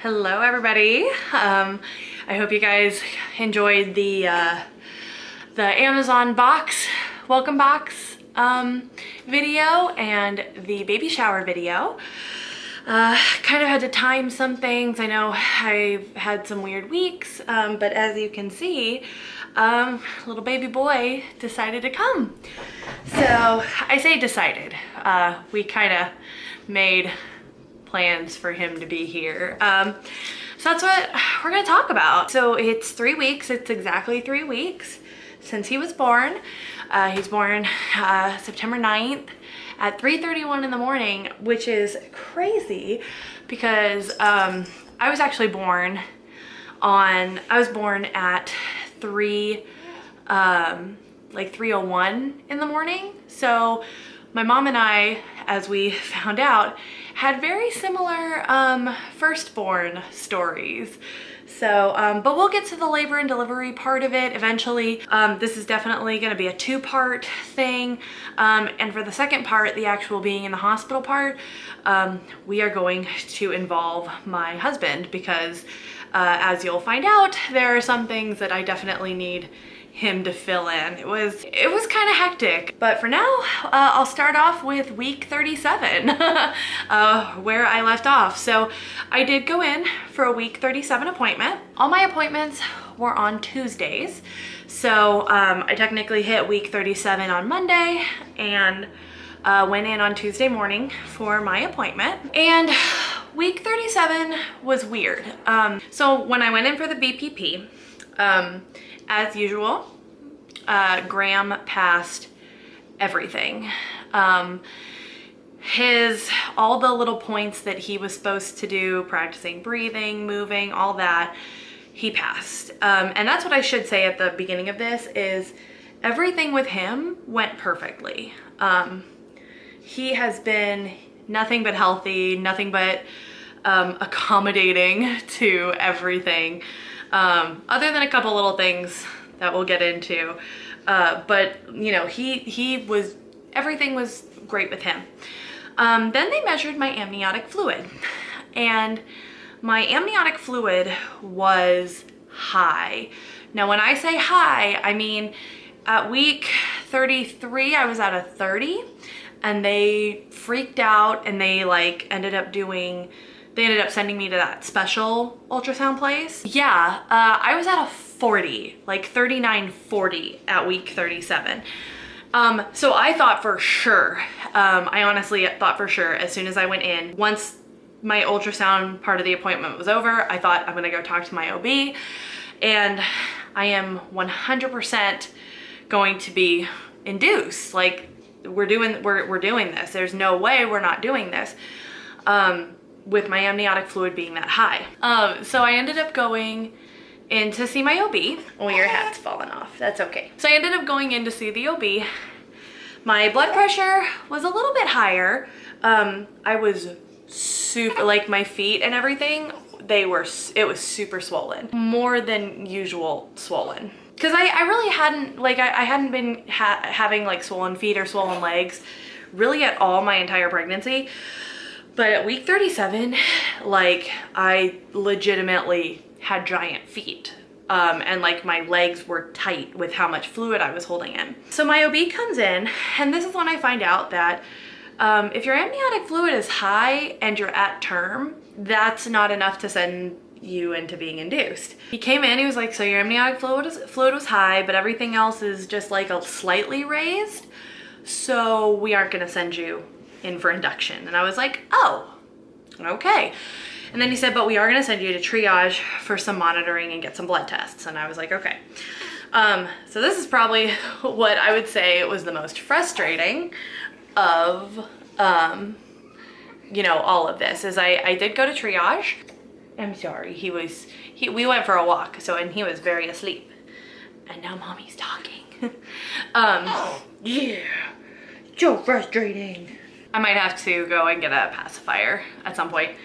Hello everybody. I hope you guys enjoyed the Amazon box, welcome box video and the baby shower video. Kind of had to time some things. I know I've had some weird weeks, but as you can see, little baby boy decided to come. So I say decided, we kind of made plans for him to be here. So that's what we're gonna talk about. So it's 3 weeks, it's exactly 3 weeks since he was born. He's born September 9th at 3:31 in the morning, which is crazy because I was actually born at 3:01 in the morning. So my mom and I, as we found out, had very similar firstborn stories. So, but we'll get to the labor and delivery part of it eventually. This is definitely gonna be a 2-part thing. And for the second part, the actual being in the hospital part, we are going to involve my husband because as you'll find out, there are some things that I definitely need him to fill in. It was kind of hectic, but for now, I'll start off with week 37, where I left off. So I did go in for a week 37 appointment. All my appointments were on Tuesdays. So I technically hit week 37 on Monday and went in on Tuesday morning for my appointment. And week 37 was weird. So when I went in for the BPP, as usual, Graham passed everything. All the little points that he was supposed to do, practicing breathing, moving, all that, he passed. And that's what I should say at the beginning of this is everything with him went perfectly. He has been nothing but healthy, nothing but accommodating to everything. Other than a couple little things that we'll get into, but you know, everything was great with him. Then they measured my amniotic fluid, and my amniotic fluid was high. Now when I say high, I mean at week 33 I was at a 30, and they freaked out and they ended up sending me to that special ultrasound place. Yeah, I was at a 40, like 39-40 at week 37. So I thought for sure, I honestly thought for sure as soon as I went in, once my ultrasound part of the appointment was over, I thought I'm gonna go talk to my OB, and I am 100% going to be induced. Like we're doing this. There's no way we're not doing this. With my amniotic fluid being that high. So I ended up going in to see my OB. Oh, your hat's fallen off. That's okay. So I ended up going in to see the OB. My blood pressure was a little bit higher. I was super, like my feet and everything, it was super swollen. More than usual swollen. Cause I really hadn't, I hadn't been having like swollen feet or swollen legs really at all my entire pregnancy. But at week 37, like I legitimately had giant feet. And like my legs were tight with how much fluid I was holding in. So my OB comes in, and this is when I find out that if your amniotic fluid is high and you're at term, that's not enough to send you into being induced. He came in, he was like, so your amniotic fluid was high, but everything else is just like a slightly raised. So we aren't gonna send you in for induction. And I was like, oh, okay. And then he said, but we are gonna send you to triage for some monitoring and get some blood tests. And I was like, okay. So this is probably what I would say was the most frustrating of, you know, all of this is I did go to triage. I'm sorry, we went for a walk, and he was very asleep. And now mommy's talking. Yeah, so frustrating. I might have to go and get a pacifier at some point.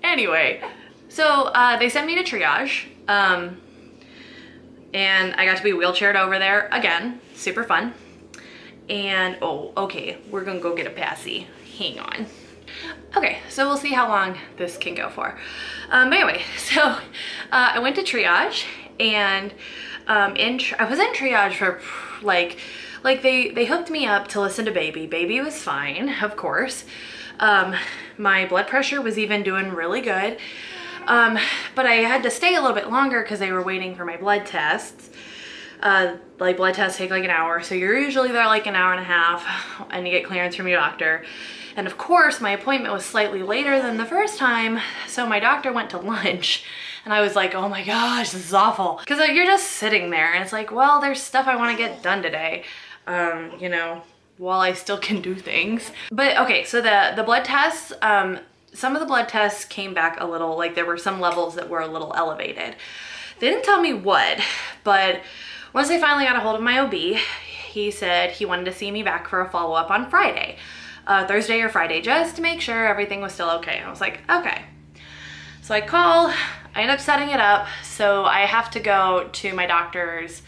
Anyway, so they sent me to triage, and I got to be wheelchaired over there again. Super fun. And oh, okay, we're gonna go get a passy. Hang on. Okay, so we'll see how long this can go for. But anyway, so I went to triage, and I was in triage for like they hooked me up to listen to baby. Baby was fine, of course. My blood pressure was even doing really good. But I had to stay a little bit longer because they were waiting for my blood tests. Like blood tests take like an hour, so you're usually there like an hour and a half, and you get clearance from your doctor. And of course my appointment was slightly later than the first time, so my doctor went to lunch, and I was like, oh my gosh, this is awful, because you're just sitting there and it's like, well, there's stuff I want to get done today, you know, while I still can do things. But okay, so the blood tests, some of the blood tests came back a little, like there were some levels that were a little elevated. They didn't tell me what, but once I finally got a hold of my OB, he said he wanted to see me back for a follow-up on Friday, Thursday or Friday, just to make sure everything was still okay. And I was like, okay. So I call, I end up setting it up. So I have to go to my doctor's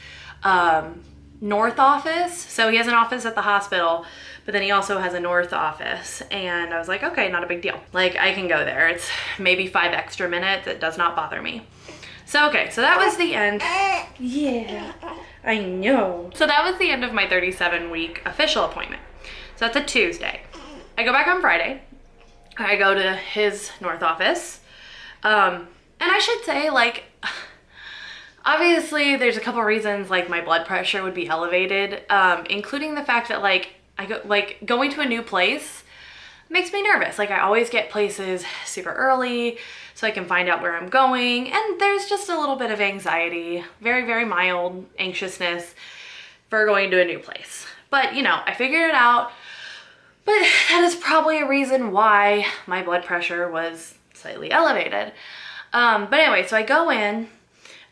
north office. So he has an office at the hospital, but then he also has a north office. And I was like, okay, not a big deal. Like, I can go there. It's maybe 5 extra minutes. It does not bother me. So, okay, so that was the end. Yeah, I know. So that was the end of my 37-week official appointment. So that's a Tuesday. I go back on Friday. I go to his north office. And I should say, like, obviously there's a couple reasons like my blood pressure would be elevated, including the fact that going to a new place makes me nervous. Like, I always get places super early so I can find out where I'm going, and there's just a little bit of anxiety, very, very mild anxiousness for going to a new place. But, you know, I figured it out, but that is probably a reason why my blood pressure was slightly elevated. But anyway, so I go in.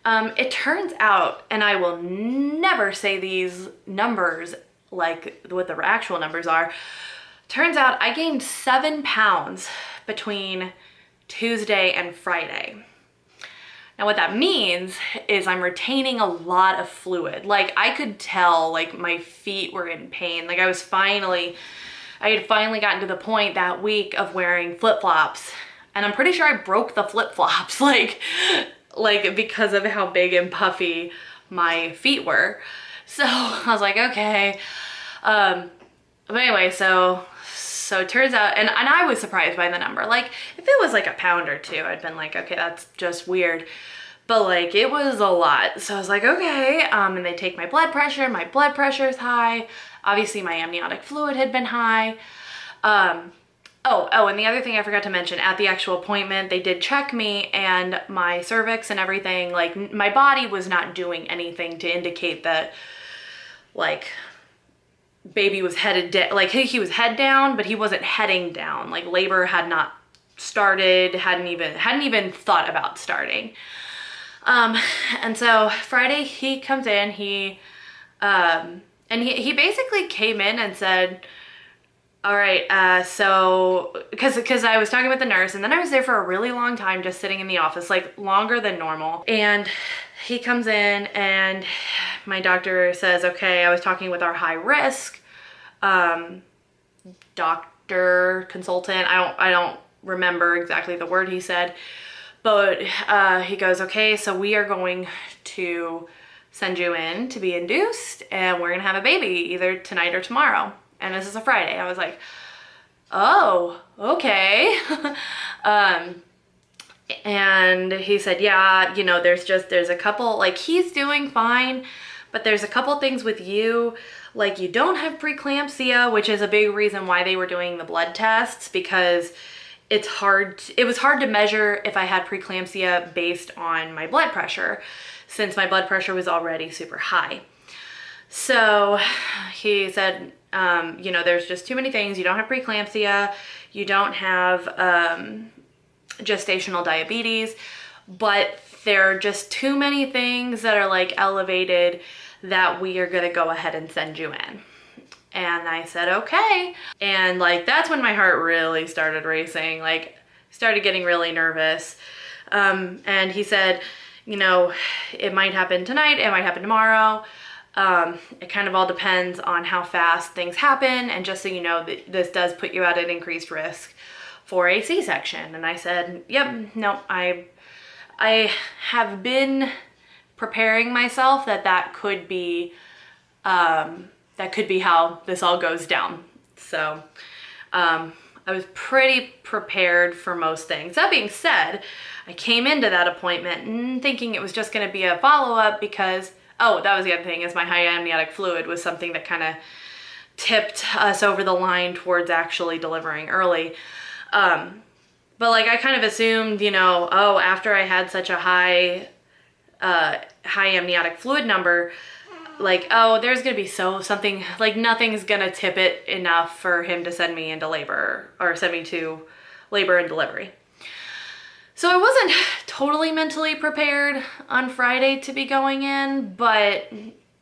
It turns out, and I will never say these numbers like what the actual numbers are, turns out I gained 7 pounds between Tuesday and Friday. Now what that means is I'm retaining a lot of fluid. Like, I could tell like my feet were in pain. Like, I had finally gotten to the point that week of wearing flip-flops, and I'm pretty sure I broke the flip-flops like because of how big and puffy my feet were. So I was like, okay. But anyway, so it turns out, and I was surprised by the number. Like, if it was like a pound or two, I'd been like, okay, that's just weird. But like, it was a lot. So I was like, okay. And they take my blood pressure. My blood pressure is high. Obviously my amniotic fluid had been high. Oh, and the other thing I forgot to mention, at the actual appointment, they did check me, and my cervix and everything, like, my body was not doing anything to indicate that, like, baby was headed down. Like, he was head down, but he wasn't heading down. Like, labor had not started, hadn't even thought about starting. And so Friday he comes in, and he basically came in and said, all right, so, because I was talking with the nurse, and then I was there for a really long time, just sitting in the office, like longer than normal. And he comes in and my doctor says, okay, I was talking with our high risk doctor, consultant. I don't remember exactly the word he said, but he goes, okay, so we are going to send you in to be induced, and we're gonna have a baby either tonight or tomorrow. And this is a Friday. I was like, oh, okay. And he said, yeah, you know, there's a couple, like, he's doing fine, but there's a couple things with you, like, you don't have preeclampsia, which is a big reason why they were doing the blood tests, because it was hard to measure if I had preeclampsia based on my blood pressure, since my blood pressure was already super high. So he said, you know, there's just too many things. You don't have preeclampsia, you don't have gestational diabetes, but there are just too many things that are like elevated that we are gonna go ahead and send you in. And I said, okay. And like, that's when my heart really started racing, like started getting really nervous. And he said, you know, it might happen tonight, it might happen tomorrow. It kind of all depends on how fast things happen, and just so you know, that this does put you at an increased risk for a C-section. And I said, yep, no, I have been preparing myself that could be how this all goes down. So I was pretty prepared for most things. That being said, I came into that appointment thinking it was just going to be a follow-up because, oh, that was the other thing, is my high amniotic fluid was something that kind of tipped us over the line towards actually delivering early. But like I kind of assumed, oh, after I had such a high amniotic fluid number, like, oh, there's gonna be something, like nothing's gonna tip it enough for him to send me into labor or send me to labor and delivery. So I wasn't totally mentally prepared on Friday to be going in, but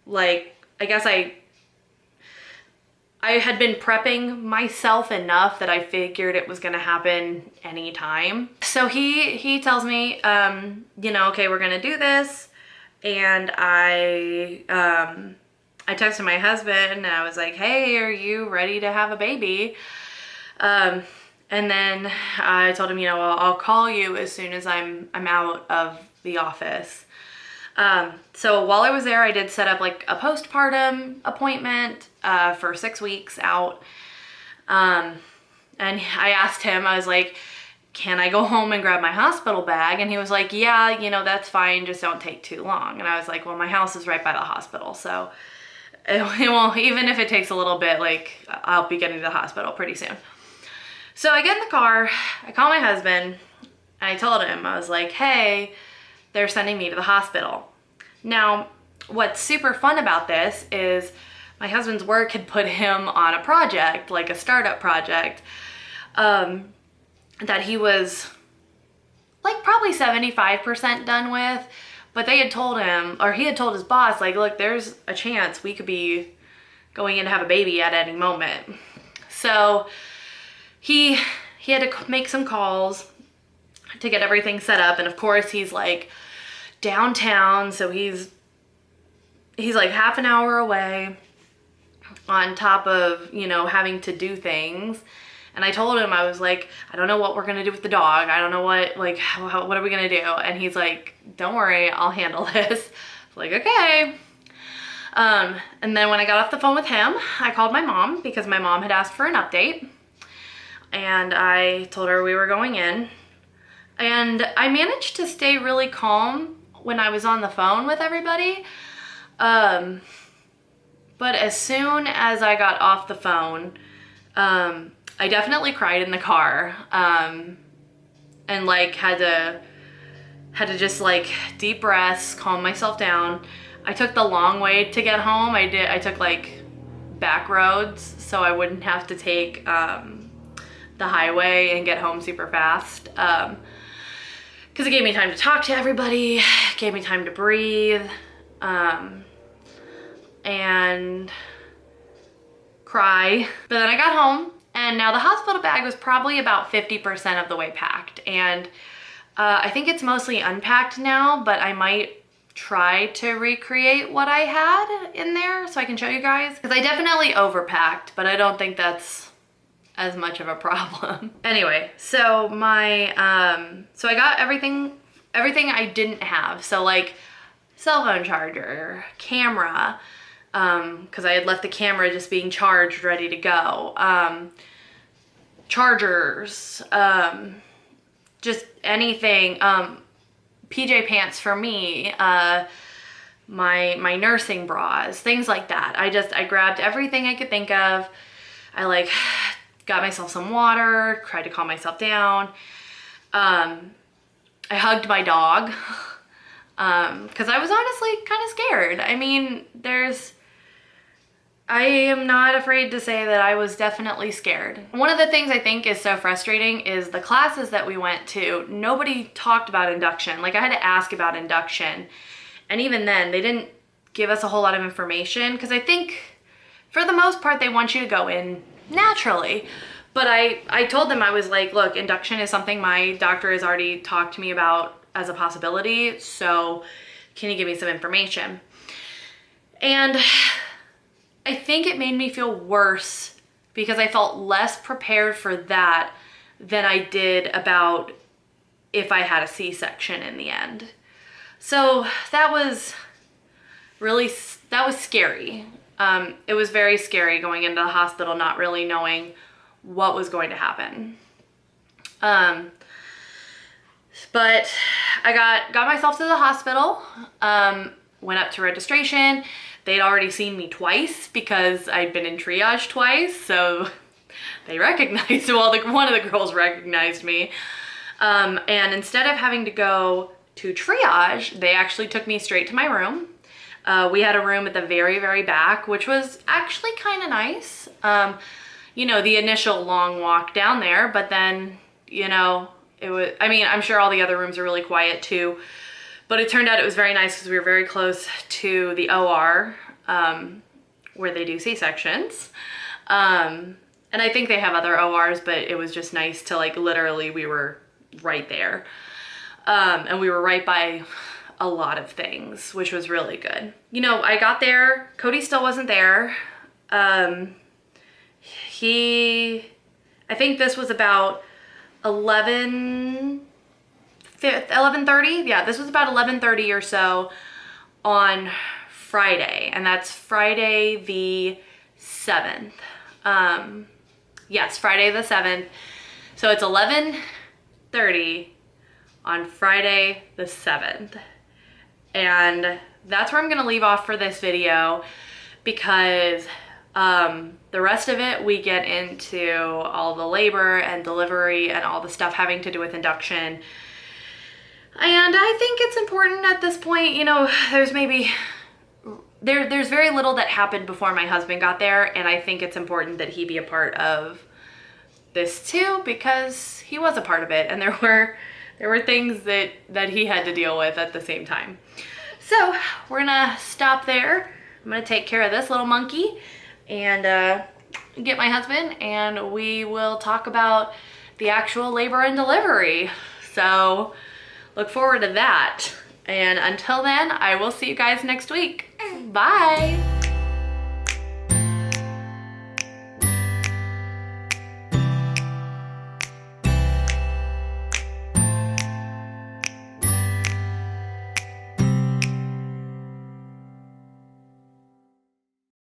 like, I guess I had been prepping myself enough that I figured it was gonna happen anytime. So he tells me, okay, we're gonna do this. And I texted my husband and I was like, hey, are you ready to have a baby? And then I told him, I'll call you as soon as I'm out of the office. So while I was there, I did set up like a postpartum appointment for 6 weeks out. And I asked him, I was like, can I go home and grab my hospital bag? And he was like, yeah, that's fine. Just don't take too long. And I was like, well, my house is right by the hospital. So it won't, even if it takes a little bit, like I'll be getting to the hospital pretty soon. So I get in the car, I call my husband, and I told him, I was like, hey, they're sending me to the hospital. Now, what's super fun about this is my husband's work had put him on a project, like a startup project, that he was like probably 75% done with, but they had told him, or he had told his boss, like, look, there's a chance we could be going in to have a baby at any moment. So he had to make some calls to get everything set up. And of course he's like downtown. So he's like half an hour away on top of, having to do things. And I told him, I was like, I don't know what we're going to do with the dog. I don't know what are we going to do? And he's like, don't worry, I'll handle this. Like, okay. And then when I got off the phone with him, I called my mom because my mom had asked for an update. And I told her we were going in. And I managed to stay really calm when I was on the phone with everybody. But as soon as I got off the phone, I definitely cried in the car, and like had to just like deep breaths, calm myself down. I took the long way to get home. I took like back roads so I wouldn't have to take the highway and get home super fast. Because it gave me time to talk to everybody, gave me time to breathe, and cry. But then I got home. And now the hospital bag was probably about 50% of the way packed. And I think it's mostly unpacked now, but I might try to recreate what I had in there so I can show you guys. Because I definitely overpacked, but I don't think that's as much of a problem. Anyway, so so I got everything I didn't have. So like cell phone charger, camera, because I had left the camera just being charged, ready to go. Chargers, just anything, PJ pants for me, my nursing bras, things like that. I grabbed everything I could think of. I like got myself some water, tried to calm myself down. I hugged my dog, because I was honestly kind of scared. I mean, I am not afraid to say that I was definitely scared. One of the things I think is so frustrating is the classes that we went to, nobody talked about induction. Like I had to ask about induction. And even then, they didn't give us a whole lot of information because I think for the most part, they want you to go in naturally. But I told them, I was like, look, induction is something my doctor has already talked to me about as a possibility. So can you give me some information? And I think it made me feel worse because I felt less prepared for that than I did about if I had a C-section in the end. So that was scary. It was very scary going into the hospital, not really knowing what was going to happen. But I got myself to the hospital, went up to registration. They'd already seen me twice because I'd been in triage twice, so they recognized, well, one of the girls recognized me. And instead of having to go to triage, they actually took me straight to my room. We had a room at the very, very back, which was actually kind of nice. You know, the initial long walk down there, but then, you know, it was, I mean, I'm sure all the other rooms are really quiet too, but it turned out it was very nice because we were very close to the OR, where they do C-sections. And I think they have other ORs, but it was just nice to, like, literally we were right there. And we were right by a lot of things, which was really good. You know, I got there, Cody still wasn't there. I think this was about 11:30. Yeah, this was about 11:30 or so on Friday, and that's Friday the 7th. Yes, Friday the 7th. So it's 11:30 on Friday the 7th. And that's where I'm gonna leave off for this video, because the rest of it, we get into all the labor and delivery and all the stuff having to do with induction. And I think it's important at this point, you know, there's very little that happened before my husband got there, and I think it's important that he be a part of this too, because he was a part of it, and there were things that he had to deal with at the same time. So we're gonna stop there. I'm gonna take care of this little monkey and get my husband, and we will talk about the actual labor and delivery. So look forward to that. And until then, I will see you guys next week. Bye.